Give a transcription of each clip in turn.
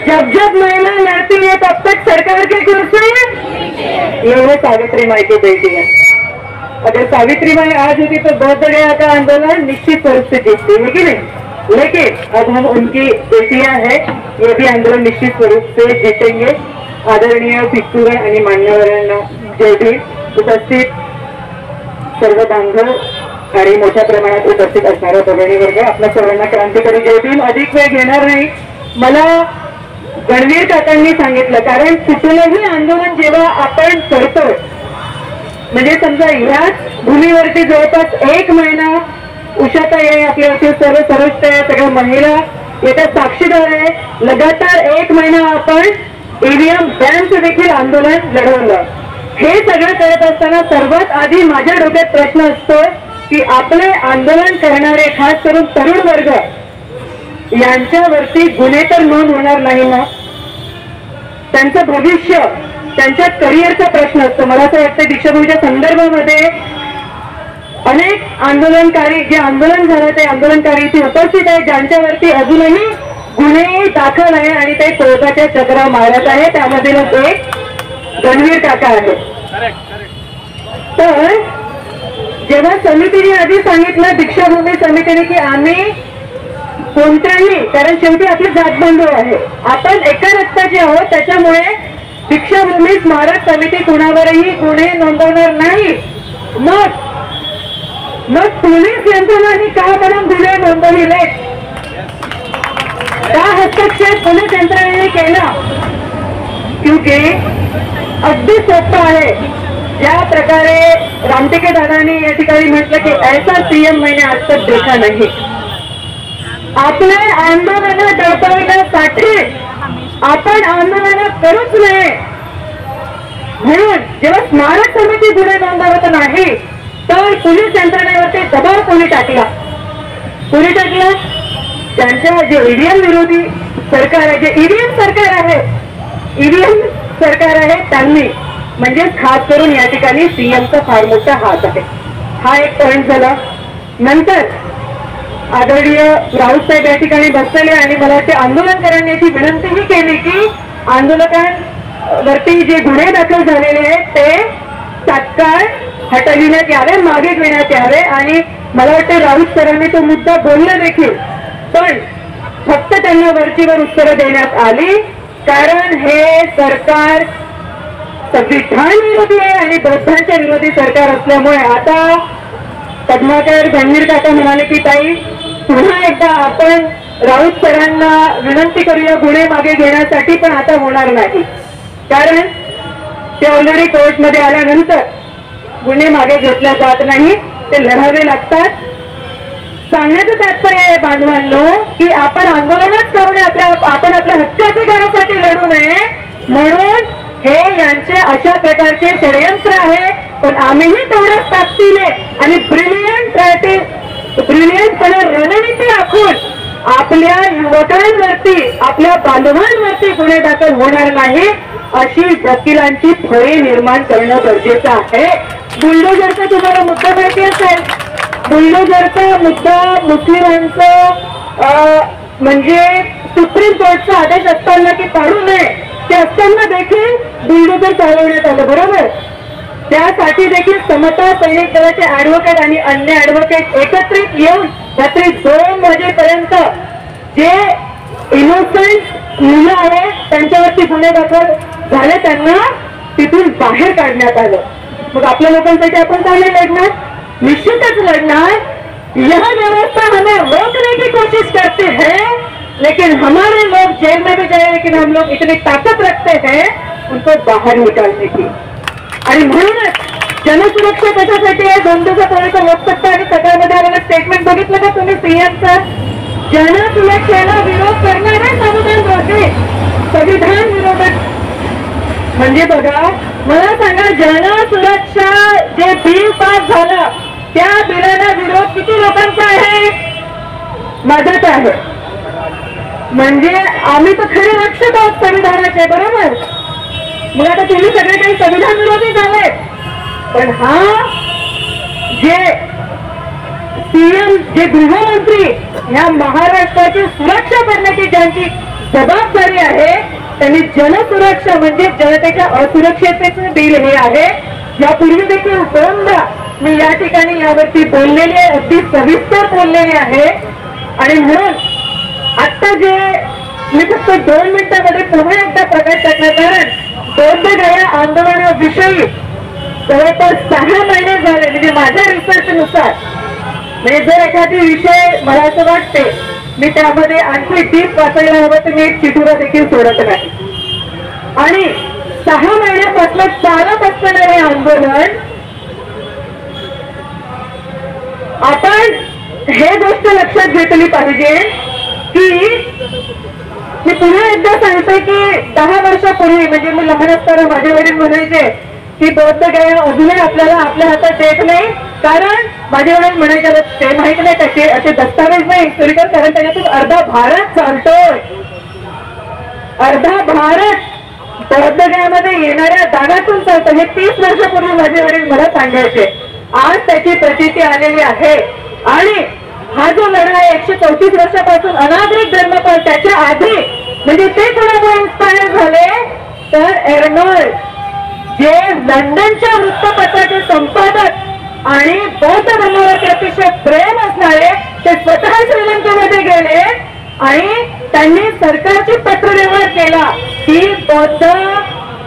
जब जब महिला लड़ती है तब तक सरकार की कुर्सी, ये सावित्रीबाई की बेटी है। अगर सावित्रीबाई आज होती तो बौद्धगया का आंदोलन निश्चित रूप से जीतती है कि नहीं, लेकिन अब हम उनकी बेटियां हैं, ये भी आंदोलन निश्चित स्वरूप से जीतेंगे। आदरणीय भिक्खुगण आणि मान्यवरांना जय भीम। उपस्थित सर्व बांधव आणि मोठ्या प्रमाणात उपस्थित असणारा भगिनी वर्ग, आपल्या सर्वांना क्रांतिकारी जय भीम। अधिक वेळ घेणार नाही। मला गणवीर काकांनी सांगितलं, कारण कुठलंही आंदोलन जेव्हा आपण करतो, म्हणजे समजा ह्याच भूमीवरती जवळपास 1 महिना उषाताई आहे, आपल्या सर्व सरोजताई आहे, सगळ्या महिला याच्या साक्षीदार आहे, लगातार 1 महिना आपण ईव्हीएम बॅनचं देखील आंदोलन लढवलं। हे सगळं करत असताना सर्वात आधी माझ्या डोक्यात प्रश्न असतो की आपले आंदोलन करणारे खास करून तरुण वर्ग यांच्यावरती गुन्हे तर नोंद होणार नाही ना? त्यांचं भविष्य, त्यांच्या करिअरचा प्रश्न असतो। मला असं वाटतं दीक्षाभूमीच्या संदर्भामध्ये अनेक आंदोलनकारी, जे आंदोलन झालं ते आंदोलनकारी इथे उपस्थित आहेत, ज्यांच्यावरती अजूनही गुन्हे दाखल आहे आणि ते कोर्टाच्या चक्रा मारत आहे। त्यामधीलच एक गणवीर काका आहे। तर जेव्हा समितीने आधी सांगितलं, दीक्षाभूमी समितीने, की आम्ही कोणत्याही, कारण शेवटी आपली जातबंधू आहे, आपण एका रक्ताचे आहोत, त्याच्यामुळे दीक्षाभूमी स्मारक समिती कुणावरही गुन्हे नोंदवणार नाही। मग पोलीस यंत्रणांनी का म्हणून गुन्हे नोंदविले, का हस्तक्षेप पोलीस यंत्रणेने केला? क्योंकि अगदी सोपं आहे। ज्या प्रकारे रामटेके दादांनी या ठिकाणी म्हटलं की ऐसा सीएम मैंने आज तक देखा नहीं। आपले आंदोलन दडपविण्यासाठी आपण आंदोलन करूच नये, म्हणून जेव्हा स्मारक समिती गुन्हे नोंदवत नाही तर पोलीस यंत्रणेवरती दबाव कोणी टाकला? त्यांच्या जे ईव्हीएम विरोधी सरकार आहे, जे ईव्हीएम सरकार आहे त्यांनी, म्हणजे खास करून या ठिकाणी सीएमचा फार मोठा हात आहे। हा एक पॉइंट झाला। नंतर आदरणीय राऊत साहेब या ठिकाणी बसलेले आणि मला ते आंदोलनकरांनी याची विनंतीही केली की आंदोलकांवरती जे गुन्हे दाखल झालेले आहेत ते तात्काळ हटविण्यात यावे, मागे घेण्यात यावे। आणि मला वाटतं राऊत सरांनी तो मुद्दा बोलला देखील, पण फक्त त्यांना वरचीवर उत्तरं देण्यात आली, कारण हे सरकार संविधान विरोधी आहे आणि बौद्धांच्या विरोधी सरकार असल्यामुळे आता पद्माकर गणवीर काका म्हणाले की ताई पुन्हा एकदा आपण राऊत सरांना विनंती करूया गुन्हे मागे घेण्यासाठी, पण आता होणार नाही, कारण ते ऑलरेडी कोर्टमध्ये आल्यानंतर गुन्हे मागे घेतले जात नाही, ते लढावे लागतात। सांगण्याचं तात्पर्य आहे बांधवांनो की आपण आंदोलनच करू नये, आपण आपल्या हक्काधिकारासाठी लढू नये, म्हणून हे यांचे अशा प्रकारचे षडयंत्र आहे। पण आम्हीही तेवढ्याच ताकदीने आणि ब्रिलियंटपणे रणनीती आखून आपल्या युवकांवरती, आपल्या बांधवांवरती गुन्हे दाखल होणार नाही अशी वकिलांची फळी निर्माण करणं गरजेचं आहे। बुलडोझरचा तुम्हाला मुद्दा माहिती असेल, बुलडोझरचा मुद्दा मुस्लिमांचं म्हणजे सुप्रीम कोर्टचा आदेश असताना की पाडू नये, ते असताना देखील बुलडोझर चालवण्यात आलं, बरोबर? त्यासाठी देखील समता सैनिक दलाचे ऍडव्होकेट आणि अन्य ऍडव्होकेट एकत्रित येऊन रात्री 2 वाजेपर्यंत जे इनोसंट मुलं आहेत त्यांच्यावरती गुन्हे दाखल झाले, त्यांना तिथून बाहेर काढण्यात आलं। मग आपल्या लोकांसाठी आपण काय लढणार? निश्चितच लड़ना। यह व्यवस्था हमें रोकने की कोशिश करती है, लेकिन हमारे लोग जेल में भी जाए, लेकिन हम लोग इतनी ताकत रखते हैं उनको बाहर निकालने की। आणि म्हणूनच जनसुरक्षा कशासाठी आहे? 2 दिवसापूर्वीचा लोकसत्ता आणि सगळ्यामध्ये आलेलं स्टेटमेंट बघितलं का तुम्ही सीएमचं? जनसुरक्षेला विरोध करणारे संविधान विरोधक म्हणजे बघा, मला सांगा, जनसुरक्षा जे बिल पास झालं त्या बिलाला विरोध किती लोकांचा आहे? माझाच आहे। म्हणजे आम्ही तर खरे रक्षक आहोत संविधानाचे, बरोबर? मग आता तुम्ही सगळे काही संविधान विरोधी झाले, पण हा जे सीएम, जे गृहमंत्री, या महाराष्ट्राची सुरक्षा करण्याची ज्यांची जबाबदारी आहे. त्यांनी जनसुरक्षा म्हणजे जनतेच्या असुरक्षतेचं बिल हे आहे. यापूर्वी देखील दोनदा मी या ठिकाणी यावरती बोललेली आहे, अगदी सविस्तर बोललेली आहे. आणि म्हणून आता जे मी फक्त 2 मिनिटांमध्ये पुन्हा एकदा प्रकाश टाकणार, कारण बौद्धगया आंदोलनाविषयी जवळपास 6 महिने झाले. म्हणजे माझ्या रिसर्चनुसार, म्हणजे जर एखादी विषय मला असं वाटते मी त्यामध्ये आणखी डीप वाचायला हवं तर मी एक चिठुरा देखील सोडत नाही. आणि 6 महिन्यापासून चालत असताना हे आंदोलन, आपण हे गोष्ट लक्षात घेतली पाहिजे की मी पुन्हा एकदा सांगते की 10 वर्षापूर्वी, म्हणजे मी लहान असताना माझे वडील म्हणायचे की बौद्धगया अजूनही आपल्याला आपल्या हातात देत नाही, कारण माझे वडील म्हणायचे ते माहित नाही कसे असे दस्तावेज नाही हिस्टोरिकल, कारण त्याच्यातून अर्धा भारत चालतोय. अर्धा भारत बौद्धगयामध्ये येणाऱ्या दानातून चालतं. हे 30 वर्षापूर्वी माझे वडील मला सांगायचे. आज त्याची प्रचिती आलेली आहे. आणि हा जो लढा आहे 134 वर्षापासून अनागरिक धर्मपाल, त्याच्या आधी म्हणजे ते कोणामुळे इन्स्पायर झाले तर एर्नॉल्ड, जे लंडनच्या वृत्तपत्राचे संपादक आणि बौद्ध धर्मावर अतिशय प्रेम असणारे, ते स्वतः श्रीलंकेमध्ये गेले आणि त्यांनी सरकारची पत्रव्यवहार केला की बौद्ध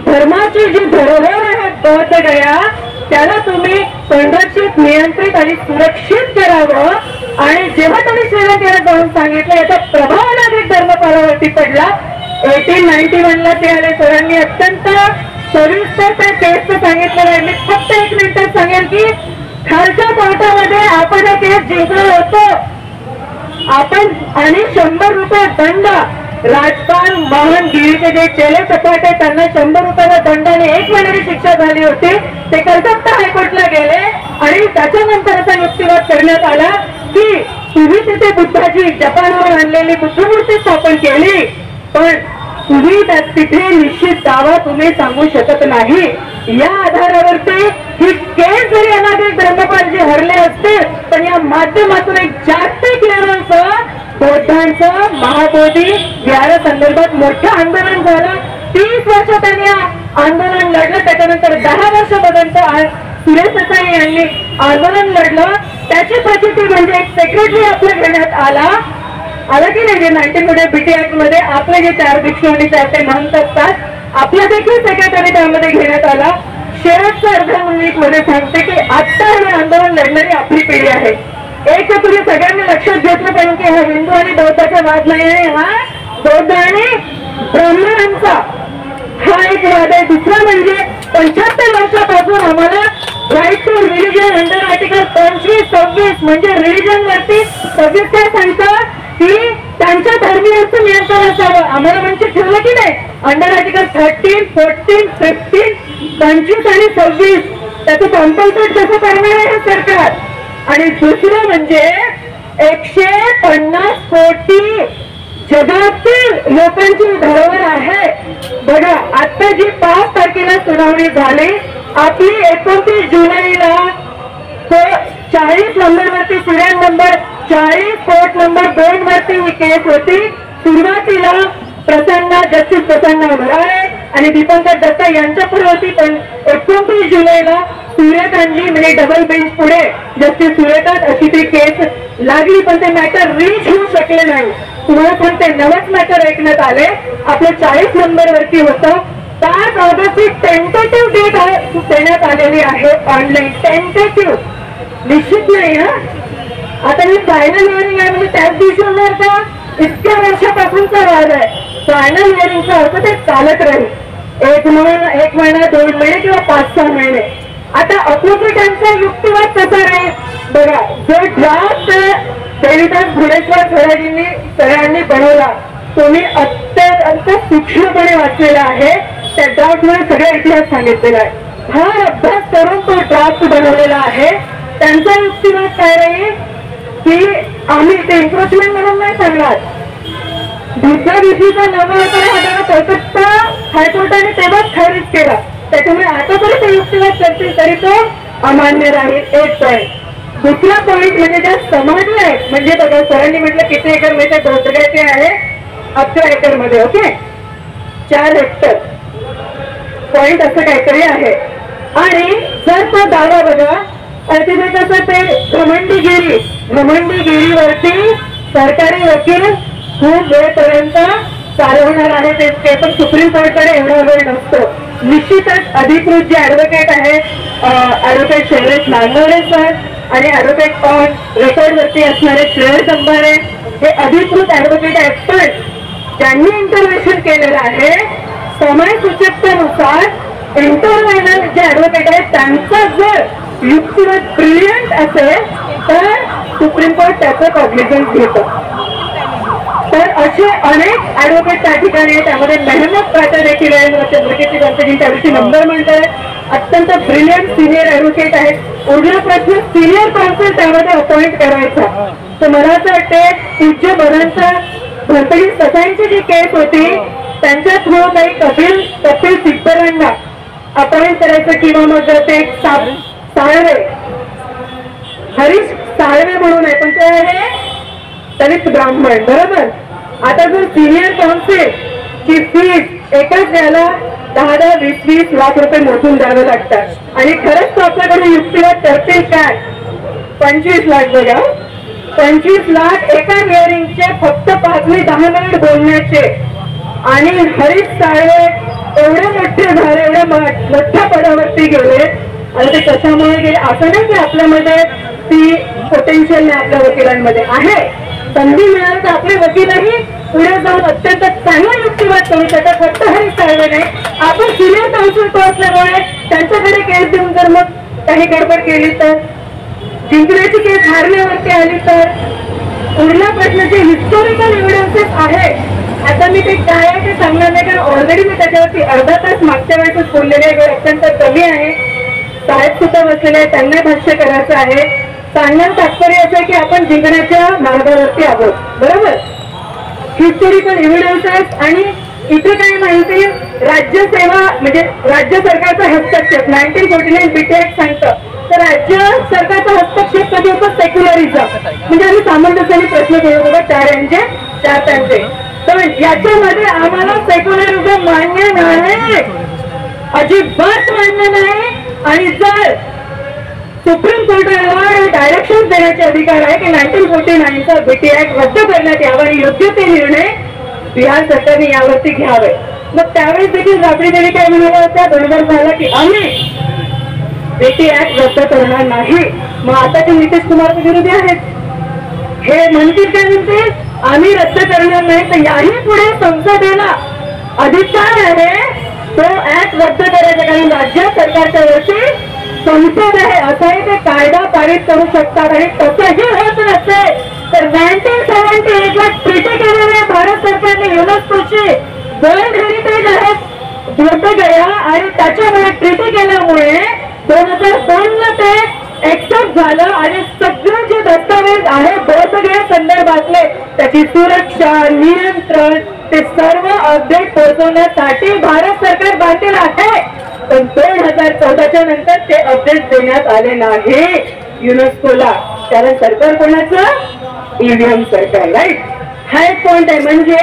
धर्माची जी धरोहर आहे बौद्धगया, त्याला तुम्ही संरक्षित, नियंत्रित आणि सुरक्षित करावं. आणि जेव्हा त्यांनी श्रीलंकेला जाऊन सांगितलं, याचा प्रभाव नागरिक धर्मपालावरती पडला. 1891 ला ते आले. सरांनी अत्यंत सविस्तर त्या केसचं सांगितलं आहे. मी फक्त 1 मिनिटात सांगेन की खालच्या कोर्टामध्ये आपण हे केस जिंकलं होतं आपण, आणि 100 रुपये दंड. राजपाल मोहनगिरीचे जे चेले सपाटे त्यांना 100 रुपयाला दंडाने 1 महिन्याची शिक्षा झाली होती. ते कलकत्ता हायकोर्टला गेले आणि त्याच्यानंतर असा युक्तिवाद करण्यात आला की तुम्ही तिथे बुद्धाची जपानवर आणलेली बुद्धमूर्ती स्थापन केली, पण तुम्ही तिथे निश्चित दावा तुम्ही सांगू शकत नाही. या आधारावरती ही केस जरी अनागरिक धर्मपाल जे हरले असते, पण या माध्यमातून एक जागतिक लेवलचं बौद्धांचं महाबोधी विहारा संदर्भात मोठं आंदोलन झालं. 30 वर्ष त्यांनी आंदोलन लढलं. त्याच्यानंतर 10 वर्षापर्यंत सुरेश देसाई यांनी आंदोलन लढलं. त्याची प्रचिती म्हणजे एक सेक्रेटरी आपल्या घेण्यात आला की नाही, जे 1900 बीटी ऍक्ट मध्ये आपले जे 4 भिक्षू आणि 4 ते महंत असतात, आपला देखील सेक्रेटरी त्यामध्ये घेण्यात आला. शेवटच्या अर्ध्या मिनिट मध्ये सांगते की आता हे आंदोलन लढणारी आपली पिढी आहे. एक तर तुम्ही सगळ्यांनी लक्षात घेतलं पाहिजे की हा हिंदू आणि बौद्धाचा वाद नाही आहे, हा बौद्ध आणि ब्राह्मणांचा हा एक वाद आहे. दुसरा म्हणजे 75 वर्षापासून आम्हाला right to religion under article 25-26 म्हणजे रिलिजन वरती 26 काय सांगतं की त्यांच्या धर्मीयांचं नियंत्रण असावं. आम्हाला म्हणजे ठेवलं की नाही अंडर आर्टिकल 13, 14, 15, 25 आणि 26 त्याचं कंपल्सेट कसं करणार आहे हे सरकार. आणि दुसरं म्हणजे 150 कोटी जगातील लोकांची धरोहर आहे. बघा आता जी 5 तारखेला सुनावणी झाली आपली 29 जुलैला 40 नंबरवरती, सिरियल नंबर 40, कोर्ट नंबर 2 वरती ही केस होती. सुरुवातीला जस्टिस प्रसन्न वराळे आणि दीपंकर दत्ता यांच्या पुढे होती, पण 29 जुलैला सूर्यकांतजी म्हणजे डबल बेंच पुढे जस्टिस सूर्यकांत अशी ती केस लागली, पण ते मॅटर रीच होऊ शकले नाही. तुम्हाला सांगते 9च मॅटर ऐकण्यात आले. आपलं 40 नंबर वरती होतं. 5 ऑगस्टची टेंटेटिव्ह डेट देण्यात आलेली आहे ऑनलाईन. टेंटेटिव्ह निश्चित नाही. आता ही फायनल हिअरिंग आहे म्हणजे त्याच दिवशी होणार का? इतक्या वर्षापासूनचा वाद आहे. फायनल हिअरिंगचा अर्थ ते चालत राहील 1 महिना 2 महिने किंवा 5-6 महिने. आता अपोजिटांचा युक्तिवाद कसा राहील बघा. जो ड्राफ्ट देवीदास भुडेश्वर सरांनी बनवला तो मी अत्यंत सूक्ष्मपणे वाचलेला आहे. त्या ड्राफ्ट मध्ये सगळा इतिहास सांगितलेला आहे. हा अभ्यास करून तो ड्राफ्ट बनवलेला आहे. त्यांचा युक्तिवाद काय राहील की आम्ही ते एन्क्रोचमेंट म्हणून नाही सांगणार. दुसऱ्या दिवशीचा 9,000 कलकत्ता हायकोर्टाने तेव्हाच खारिज केला. त्याच्यामुळे आता तरी ते युक्तिवाद करतील तरी तो अमान्य राहील. एक पॉईंट. दुसरा पॉईंट म्हणजे ज्या समाधी आहेत म्हणजे बघा सरांनी म्हटलं किती एकर माहिती बौद्धगयाचे आहे 11 एकर मध्ये. ओके, 4 हेक्टर पॉइंट असं काहीतरी आहे. आणि जर तो दावा बघा, तिथे कसं ते घमंडीगिरीवरती सरकारी वकील खूप वेळपर्यंत चालवणार आहे. ते पण सुप्रीम कोर्टकडे एवढा वेळ नसतो. निश्चितच अधिकृत जे ऍडव्होकेट आहे, ऍडव्होकेट शैलेश नांगवडे सर आणि ऍडव्होकेट ऑन रेकॉर्ड वरती असणारे श्रेयस अंबारे हे अधिकृत ऍडव्होकेट आहेत. पण ज्यांनी इंटरव्हेन्शन केलेलं आहे समय सूचकतेनुसार इंटरव्हेनर जे ऍडव्होकेट आहेत त्यांचा जर युक्तिवाद ब्रिलियंट असेल तर सुप्रीम कोर्ट त्याचं कॉग्निझन्स घेतं. तर असे अनेक ऍडव्होकेट त्या ठिकाणी आहे. त्यामध्ये मेहनत पाटा देखील आहे. चंद्रकेची कंपनी त्याविषयी नंबर म्हणताय. अत्यंत ब्रिलियंट सिनियर ऍडव्होकेट आहेत. उरला प्रश्न सिनियर काउन्सिल त्यामध्ये अपॉइंट करायचा. तर मला असं वाटते पूज्य बरांचा भरतगी ससांची जी केस होती त्यांच्या थ्रू काही कपिल सिब्बरांना अपॉइंट करायचं किंवा मग ते साळवे हरीश साळवे म्हणून आहे, पण ते आहे दलित ब्राह्मण. बरोबर. आता जर सिनियर काउन्सिल ची फीस एकाच वेळेला 10-20 लाख रुपये मोजून द्यावे लागतात आणि खरंच तो आपल्याकडे युक्तिवाद करतील काय? 25 लाख. बघा, 25 लाख एका हिअरिंगचे फक्त 5 ते 10 मिनिट बोलण्याचे. आणि हरीश साळवे एवढे मोठे झाले, एवढ्या मोठ्या पदावरती गेले आणि ते कशामुळे गेले असं नाही की आपल्यामध्ये ती पोटेन्शियल नाही आपल्या वकिलांमध्ये आहे. संधी मिळाली तर आपले वकीलही पुढे जाऊन अत्यंत चांगला युक्तिवाद करू शकतात. फक्त हरीश साळवे नाही, आपण सिनियर काउन्सिल असल्यामुळे त्यांच्याकडे केस देऊन जर मग काही गडबड केली तर, जिंकण्याची केस हारण्यावरती आली तर, उरला प्रश्नाचे हिस्टॉरिकल एव्हिडन्सेस आहे. आता मी ते काय आहे ते सांगणार नाही कारण ऑलरेडी मी त्याच्यावरती अर्धा तास मागच्या वेळेसच बोललेले आहे. वेळ अत्यंत कमी आहे. साहेब सुद्धा बसलेले आहे, त्यांना भाष्य करायचं आहे. सांगण्याचं तात्पर्य असं आहे की आपण जिंकण्याच्या मार्गावरती आहोत. बरोबर. हिस्टोरिकल एव्हिडन्सेस आणि इथे काय माहिती, राज्यसेवा म्हणजे राज्य सरकारचा हस्तक्षेप 1949 BT ऍक्ट सांगतं. तर राज्य सरकारचा हस्तक्षेप कधी होतो? सेक्युलरिझम. म्हणजे आम्ही सामंजस्याने प्रश्न केले होते 4 त्यांचे. तर याच्यामध्ये आम्हाला सेक्युलरिझम मान्य नाही, अजिबात मान्य नाही. आणि जर सुप्रीम कोर्टाला डायरेक्शन देण्याचे अधिकार आहे की 1949चा BT ऍक्ट रद्द करण्यात यावा आणि योग्य ते निर्णय बिहार सरकारने यावरती घ्यावे. मग त्यावेळेस देखील राबडी देवी काय म्हणाल्या होत्या 2010 की आम्ही BT ऍक्ट रद्द करणार नाही. मग आताचे नितीश कुमार विरोधी आहेत, हे म्हणतील काय म्हणतील आम्ही रद्द करणार नाही. तर याही पुढे संसदेला अधिकार आहे तो ऍक्ट रद्द करायचा कारण राज्य सरकारच्या वरती संसद आहे. असाही ते कायदा पारित करू शकतात. आणि तसंही होत नसेल तर 1978 ला ट्रिटी केलेल्या भारत सरकारने युनेस्कोची वर्ल्ड हेरिटेज बोधगया आणि त्याच्यामुळे ट्रिटी केल्यामुळे 2002 ला ते एक्सेप्ट झालं आणि सगळे जे दस्तावेज आहे बोधगया संदर्भातले त्याची सुरक्षा नियंत्रण ते सर्व अपडेट पोहोचवण्यासाठी भारत सरकार बांधील आहे. पण 2014च्या नंतर ते अपडेट देण्यात आले नाही युनेस्कोला. कारण सरकार कोणाचं? ईव्हीएम सरकार. राईट. हा एक पॉइंट आहे. म्हणजे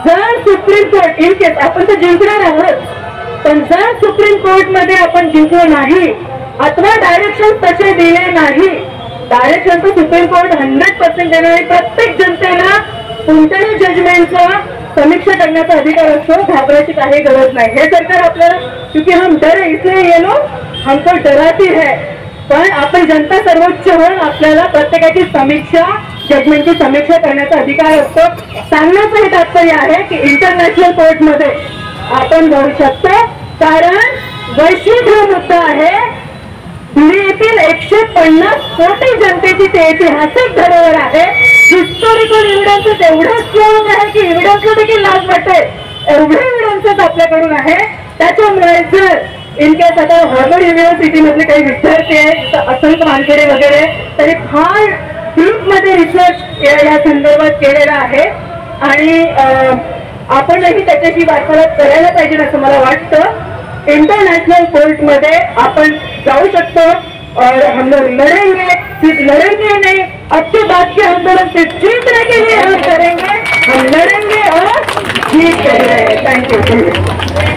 जर सुप्रीम कोर्ट इन केस आपण तर जिंकणार आहोत पण जर सुप्रीम कोर्ट मध्ये आपण जिंकलो नाही अथवा डायरेक्शन तसे दिले नाही, डायरेक्शन तर सुप्रीम कोर्ट 100% देणार आहे. प्रत्येक जनतेला कोणत्याही जजमेंटचा समीक्षा करण्याचा अधिकार असतो. घाबरायची काही गरज नाही. हे सरकार आपल्याला क्योंकि हम डर इसलिए ये लोग हमको डराती है. पण आपण जनता सर्वोच्च होऊन आपल्याला प्रत्येकाची समीक्षा जजमेंटची समीक्षा करण्याचा अधिकार असतो. सांगण्याचं हे तात्पर्य आहे की इंटरनॅशनल कोर्टमध्ये आपण जाऊ शकतो कारण वैश्विक हा मुद्दा आहे. दुनियेतील 150 कोटी जनतेची ते ऐतिहासिक धरोहर आहे. हिस्टॉरिकल एव्हिडन्सेस एवढे स्ट्रॉंग आहे की एव्हिडन्सला देखील लाज वाटते. एवढे एव्हिडन्सेस आपल्याकडून आहे. त्याच्यामुळे जर इन केस आता हार्वर्ड युनिव्हर्सिटी मधले काही विद्यार्थी आहेत असंख्य वानखेडे वगैरे तरी फार डीप मध्ये रिसर्च या संदर्भात केलेला आहे आणि आपणही त्याच्याशी वार्तालाप करायला पाहिजे असं मला वाटतं. इंटरनॅशनल कोर्ट मध्ये आपण जाऊ शकतो और हम लोग लड़ेंगे. सिर्फ लड़ेंगे नहीं, अच्छे बात के आंदोलन से जीतने के लिए हम करेंगे. हम लड़ेंगे और जीत करेंगे. थँक्यू.